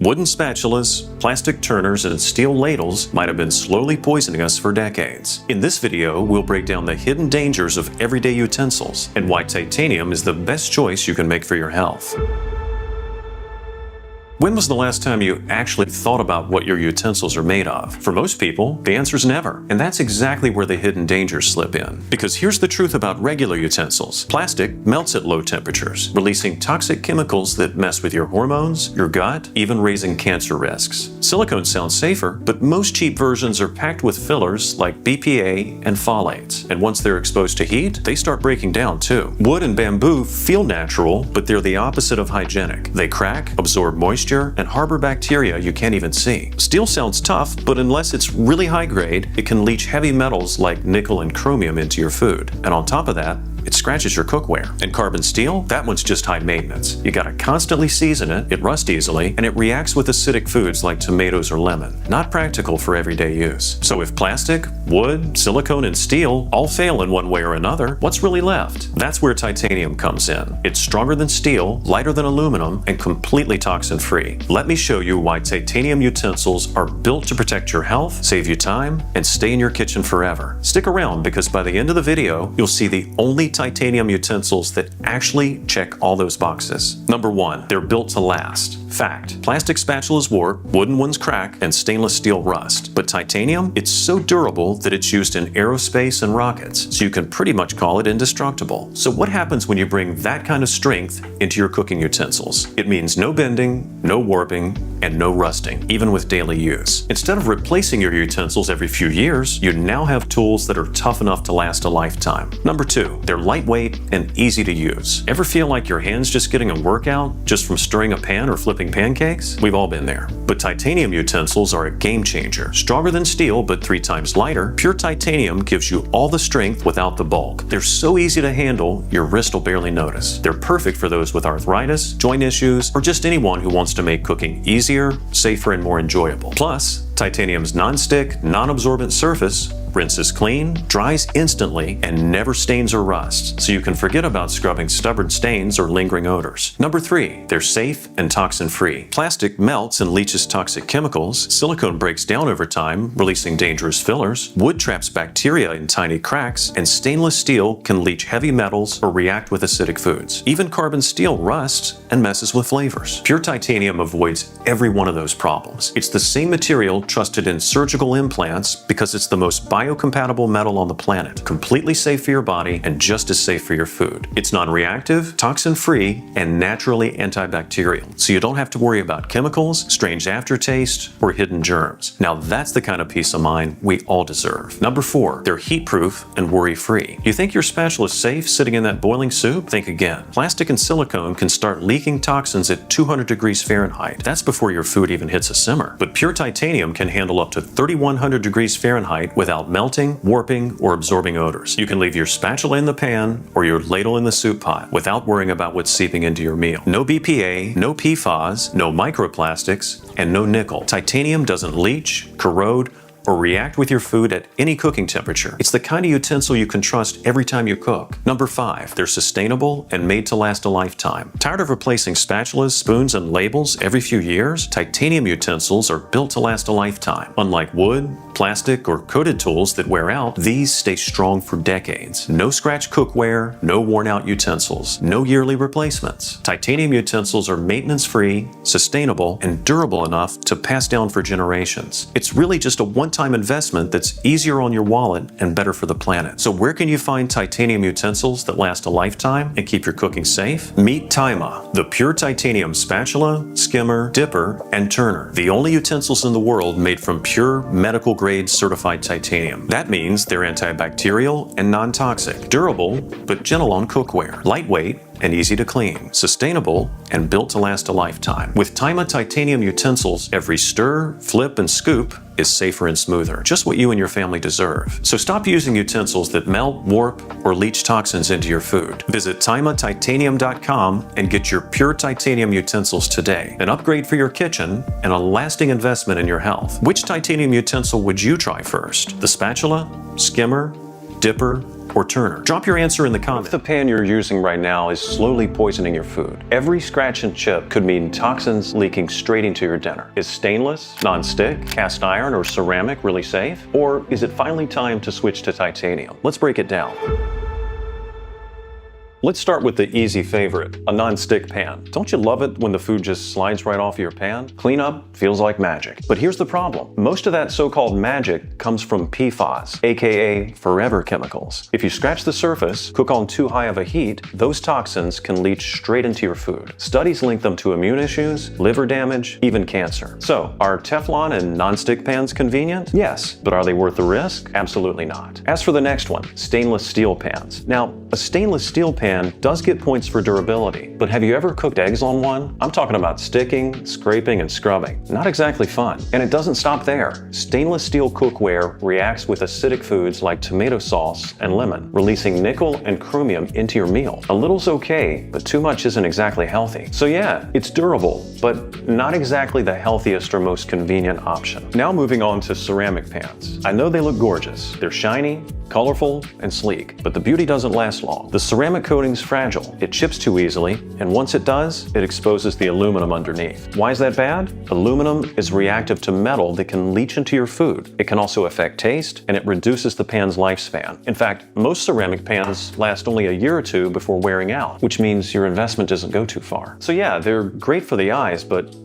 Wooden spatulas, plastic turners, and steel ladles might have been slowly poisoning us for decades. In this video, we'll break down the hidden dangers of everyday utensils and why titanium is the best choice you can make for your health. When was the last time you actually thought about what your utensils are made of? For most people, the answer is never. And that's exactly where the hidden dangers slip in. Because here's the truth about regular utensils. Plastic melts at low temperatures, releasing toxic chemicals that mess with your hormones, your gut, even raising cancer risks. Silicone sounds safer, but most cheap versions are packed with fillers like BPA and phthalates. And once they're exposed to heat, they start breaking down too. Wood and bamboo feel natural, but they're the opposite of hygienic. They crack, absorb moisture, and harbor bacteria you can't even see. Steel sounds tough, but unless it's really high grade, it can leach heavy metals like nickel and chromium into your food. And on top of that, it scratches your cookware. And carbon steel, that one's just high maintenance. You gotta constantly season it, it rusts easily, and it reacts with acidic foods like tomatoes or lemon. Not practical for everyday use. So if plastic, wood, silicone, and steel all fail in one way or another, what's really left? That's where titanium comes in. It's stronger than steel, lighter than aluminum, and completely toxin-free. Let me show you why titanium utensils are built to protect your health, save you time, and stay in your kitchen forever. Stick around because by the end of the video, you'll see the only titanium utensils that actually check all those boxes. Number 1, they're built to last. Fact: plastic spatulas warp, wooden ones crack, and stainless steel rust. But titanium, it's so durable that it's used in aerospace and rockets, so you can pretty much call it indestructible. So what happens when you bring that kind of strength into your cooking utensils? It means no bending, no warping, and no rusting, even with daily use. Instead of replacing your utensils every few years, you now have tools that are tough enough to last a lifetime. Number 2, they're lightweight and easy to use. Ever feel like your hand's just getting a workout just from stirring a pan or flipping pancakes? We've all been there. But titanium utensils are a game changer. Stronger than steel, but 3 times lighter, pure titanium gives you all the strength without the bulk. They're so easy to handle, your wrist will barely notice. They're perfect for those with arthritis, joint issues, or just anyone who wants to make cooking easier, safer, and more enjoyable. Plus, titanium's non-stick, non-absorbent surface rinses clean, dries instantly, and never stains or rusts, so you can forget about scrubbing stubborn stains or lingering odors. Number 3, they're safe and toxin-free. Plastic melts and leaches toxic chemicals, silicone breaks down over time, releasing dangerous fillers, wood traps bacteria in tiny cracks, and stainless steel can leach heavy metals or react with acidic foods. Even carbon steel rusts and messes with flavors. Pure titanium avoids every one of those problems. It's the same material trusted in surgical implants because it's the most biocompatible metal on the planet, completely safe for your body and just as safe for your food. It's non-reactive, toxin-free, and naturally antibacterial, so you don't have to worry about chemicals, strange aftertaste, or hidden germs. Now that's the kind of peace of mind we all deserve. Number 4, they're heat-proof and worry-free. You think your spatula is safe sitting in that boiling soup? Think again. Plastic and silicone can start leaking toxins at 200 degrees Fahrenheit. That's before your food even hits a simmer. But pure titanium can handle up to 3,100 degrees Fahrenheit without melting, warping, or absorbing odors. You can leave your spatula in the pan or your ladle in the soup pot without worrying about what's seeping into your meal. No BPA, no PFAS, no microplastics, and no nickel. Titanium doesn't leach, corrode, or react with your food at any cooking temperature. It's the kind of utensil you can trust every time you cook. Number 5, they're sustainable and made to last a lifetime. Tired of replacing spatulas, spoons, and labels every few years? Titanium utensils are built to last a lifetime. Unlike wood, plastic, or coated tools that wear out, these stay strong for decades. No scratch cookware, no worn-out utensils, no yearly replacements. Titanium utensils are maintenance-free, sustainable, and durable enough to pass down for generations. It's really just a one-time investment that's easier on your wallet and better for the planet. So where can you find titanium utensils that last a lifetime and keep your cooking safe? Meet TAIMA, the pure titanium spatula, skimmer, dipper, and turner. The only utensils in the world made from pure medical-grade certified titanium. That means they're antibacterial and non-toxic, durable but gentle on cookware, lightweight and easy to clean, sustainable, and built to last a lifetime. With TAIMA titanium utensils, every stir, flip, and scoop is safer and smoother, just what you and your family deserve. So stop using utensils that melt, warp, or leach toxins into your food. Visit TaimaTitanium.com and get your pure titanium utensils today. An upgrade for your kitchen and a lasting investment in your health. Which titanium utensil would you try first? The spatula, skimmer, dipper, Coke or Turner? Drop your answer in the comments. If the pan you're using right now is slowly poisoning your food, every scratch and chip could mean toxins leaking straight into your dinner. Is stainless, non-stick, cast iron, or ceramic really safe? Or is it finally time to switch to titanium? Let's break it down. Let's start with the easy favorite, a non-stick pan. Don't you love it when the food just slides right off your pan? Cleanup feels like magic. But here's the problem. Most of that so-called magic comes from PFAS, aka forever chemicals. If you scratch the surface, cook on too high of a heat, those toxins can leach straight into your food. Studies link them to immune issues, liver damage, even cancer. So, are Teflon and non-stick pans convenient? Yes, but are they worth the risk? Absolutely not. As for the next one, stainless steel pans. Now, a stainless steel pan does get points for durability, but have you ever cooked eggs on one? I'm talking about sticking, scraping, and scrubbing. Not exactly fun. And it doesn't stop there. Stainless steel cookware reacts with acidic foods like tomato sauce and lemon, releasing nickel and chromium into your meal. A little's okay, but too much isn't exactly healthy. So yeah, it's durable, but not exactly the healthiest or most convenient option. Now moving on to ceramic pans. I know they look gorgeous. They're shiny, colorful, and sleek, but the beauty doesn't last long. The ceramic coating's fragile. It chips too easily, and once it does, it exposes the aluminum underneath. Why is that bad? Aluminum is reactive to metal that can leach into your food. It can also affect taste, and it reduces the pan's lifespan. In fact, most ceramic pans last only a year or two before wearing out, which means your investment doesn't go too far. So yeah, they're great for the eyes, but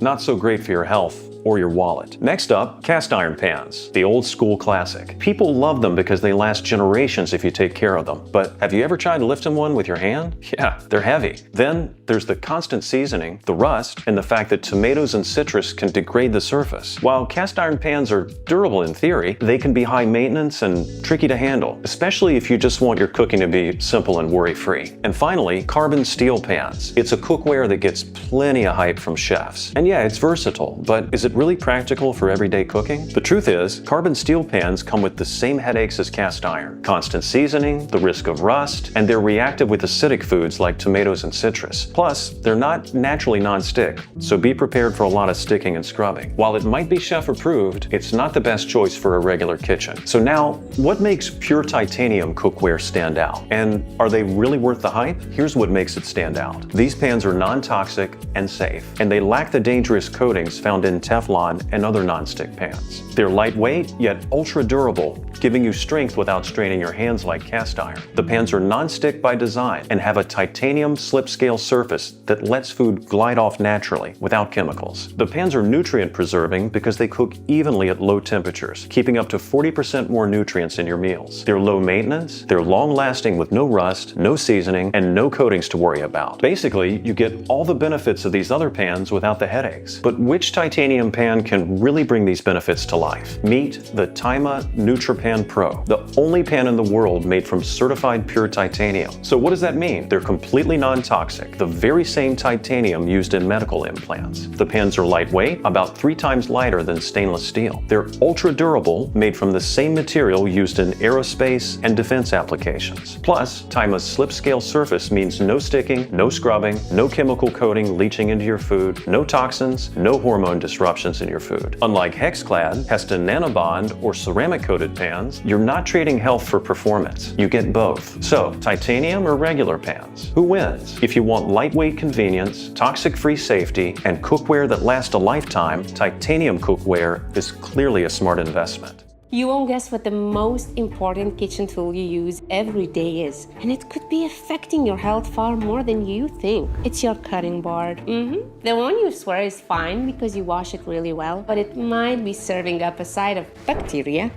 not so great for your health or your wallet. Next up, cast iron pans, the old school classic. People love them because they last generations if you take care of them. But have you ever tried lifting one with your hand? Yeah, they're heavy. Then there's the constant seasoning, the rust, and the fact that tomatoes and citrus can degrade the surface. While cast iron pans are durable in theory, they can be high maintenance and tricky to handle, especially if you just want your cooking to be simple and worry-free. And finally, carbon steel pans. It's a cookware that gets plenty of hype from chefs. And yeah, it's versatile, but is it really practical for everyday cooking? The truth is, carbon steel pans come with the same headaches as cast iron. Constant seasoning, the risk of rust, and they're reactive with acidic foods like tomatoes and citrus. Plus, they're not naturally non-stick, so be prepared for a lot of sticking and scrubbing. While it might be chef-approved, it's not the best choice for a regular kitchen. So now, what makes pure titanium cookware stand out? And are they really worth the hype? Here's what makes it stand out. These pans are non-toxic and safe, and they lack the dangerous coatings found in Teflon and other non-stick pans. They're lightweight, yet ultra-durable, giving you strength without straining your hands like cast iron. The pans are non-stick by design and have a titanium slip-scale surface that lets food glide off naturally without chemicals. The pans are nutrient-preserving because they cook evenly at low temperatures, keeping up to 40% more nutrients in your meals. They're low maintenance, they're long-lasting with no rust, no seasoning, and no coatings to worry about. Basically, you get all the benefits of these other pans without the headaches. But which titanium pan can really bring these benefits to life? Meet the TAIMA NutriPan Pro, the only pan in the world made from certified pure titanium. So what does that mean? They're completely non-toxic, the very same titanium used in medical implants. The pans are lightweight, about 3 times lighter than stainless steel. They're ultra durable, made from the same material used in aerospace and defense applications. Plus, TAIMA's slip-scale surface means no sticking, no scrubbing, no chemical coating leaching into your food, no toxins, no hormone disruptions in your food. Unlike Hexclad, Heston Nanobond, or ceramic-coated pans, you're not trading health for performance. You get both. So, titanium or regular pans? Who wins? If you want lightweight convenience, toxic-free safety, and cookware that lasts a lifetime, titanium cookware is clearly a smart investment. You won't guess what the most important kitchen tool you use every day is. And it could be affecting your health far more than you think. It's your cutting board. The one you swear is fine because you wash it really well, but it might be serving up a side of bacteria,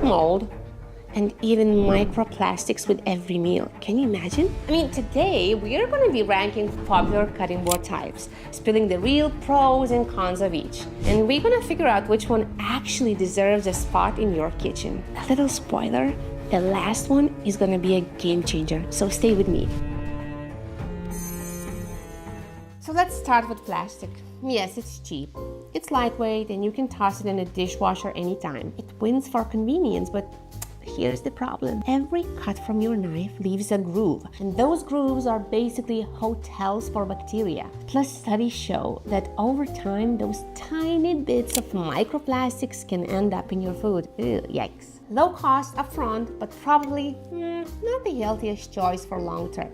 mold, and even microplastics with every meal. Can you imagine? I mean, today we are going to be ranking popular cutting board types, spilling the real pros and cons of each. And we're going to figure out which one actually deserves a spot in your kitchen. A little spoiler, the last one is going to be a game changer, so stay with me. So let's start with plastic. Yes, it's cheap. It's lightweight and you can toss it in a dishwasher anytime. It wins for convenience, but here's the problem. Every cut from your knife leaves a groove, and those grooves are basically hotels for bacteria. Plus, studies show that over time, those tiny bits of microplastics can end up in your food. Ew, yikes. Low cost upfront, but probably not the healthiest choice for long term.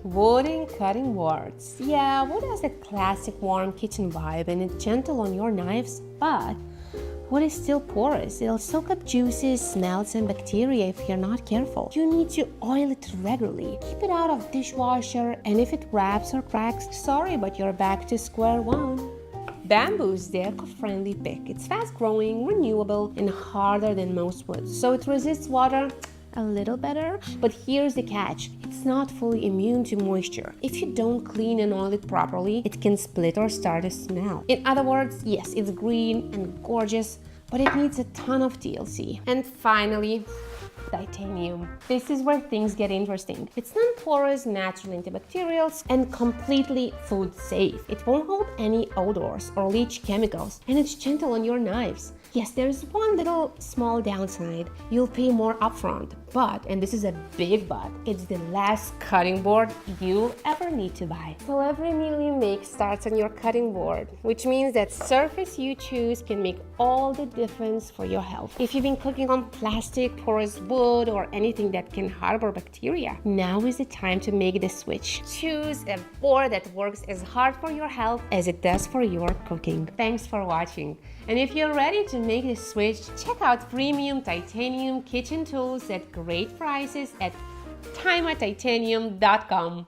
Wooden cutting boards. Yeah, wood has that classic warm kitchen vibe and it's gentle on your knives, but wood is still porous. It'll soak up juices, smells, and bacteria if you're not careful. You need to oil it regularly. Keep it out of dishwasher, and if it wraps or cracks, sorry, but you're back to square one. Bamboo is the eco-friendly pick. It's fast-growing, renewable, and harder than most woods, so it resists water a little better. But here's the catch. It's not fully immune to moisture. If you don't clean and oil it properly, it can split or start to smell. In other words, yes, it's green and gorgeous, but it needs a ton of TLC. And finally, titanium. This is where things get interesting. It's non-porous, natural antibacterials, and completely food safe. It won't hold any odors or leach chemicals, and it's gentle on your knives. Yes, there's one little small downside. You'll pay more upfront, but, and this is a big but, it's the last cutting board you'll ever need to buy. So every meal you make starts on your cutting board, which means that surface you choose can make all the difference for your health. If you've been cooking on plastic, porous wood, or anything that can harbor bacteria, now is the time to make the switch. Choose a board that works as hard for your health as it does for your cooking. Thanks for watching. And if you're ready to make the switch, check out premium titanium kitchen tools at great prices at TAIMATitanium.com.